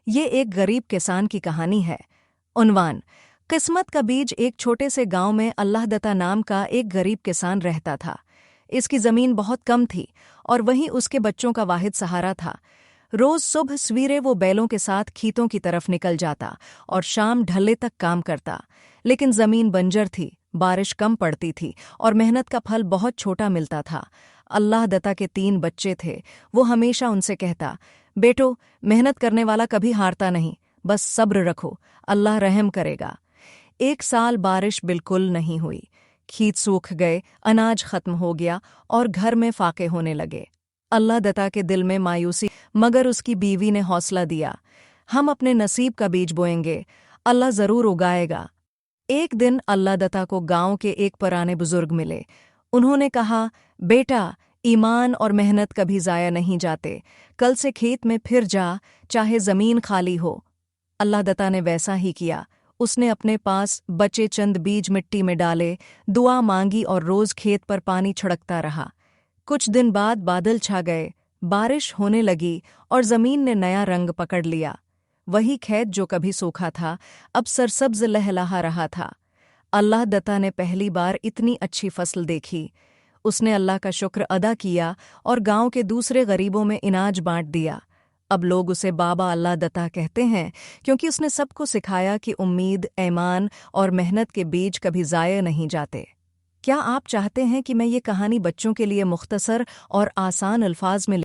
ये एक गरीब किसान की कहानी है। उन्वान: किस्मत का बीज। एक छोटे से गांव में अल्लाह दत्ता नाम का एक गरीब किसान रहता था। इसकी जमीन बहुत कम थी और वहीं उसके बच्चों का वाहिद सहारा था। रोज सुबह सवेरे वो बैलों के साथ खेतों की तरफ निकल जाता और शाम ढलने तक काम करता। लेकिन जमीन बंजर थी, बारिश कम पड़ती थी और मेहनत का फल बहुत छोटा मिलता था। अल्लाह दत्ता के 3 बच्चे थे। वो हमेशा उनसे कहता, बेटो, मेहनत करने वाला कभी हारता नहीं, बस सब्र रखो, अल्लाह रहम करेगा। एक साल बारिश बिल्कुल नहीं हुई। खेत सूख गए, अनाज खत्म हो गया और घर में फाके होने लगे। अल्लाह दत्ता के दिल में मायूसी, मगर उसकी बीवी ने हौसला दिया, हम अपने नसीब का बीज बोएंगे, अल्लाह जरूर उगाएगा। एक दिन अल्लाह दत्ता को गांव के एक पुराने बुजुर्ग मिले। उन्होंने कहा, बेटा, ईमान और मेहनत कभी जाया नहीं जाते। कल से खेत में फिर जा, चाहे जमीन खाली हो। अल्लाह दत्ता ने वैसा ही किया। उसने अपने पास बचे चंद बीज मिट्टी में डाले, दुआ मांगी और रोज खेत पर पानी छिड़कता रहा। कुछ दिन बाद बादल छा गए, बारिश होने लगी और जमीन ने नया रंग पकड़ लिया। वही खेत जो कभी सूखा था, अब सरसब्ज लहलहा रहा था। अल्लाह दत्ता ने पहली बार इतनी अच्छी फसल देखी। उसने अल्लाह का शुक्र अदा किया और गांव के दूसरे गरीबों में इनाज बांट दिया। अब लोग उसे बाबा अल्लाह दत्ता कहते हैं, क्योंकि उसने सबको सिखाया कि उम्मीद, ईमान और मेहनत के बीज कभी ज़ाया नहीं जाते। क्या आप चाहते हैं कि मैं ये कहानी बच्चों के लिए मुख्तसर और आसान अल्फाज में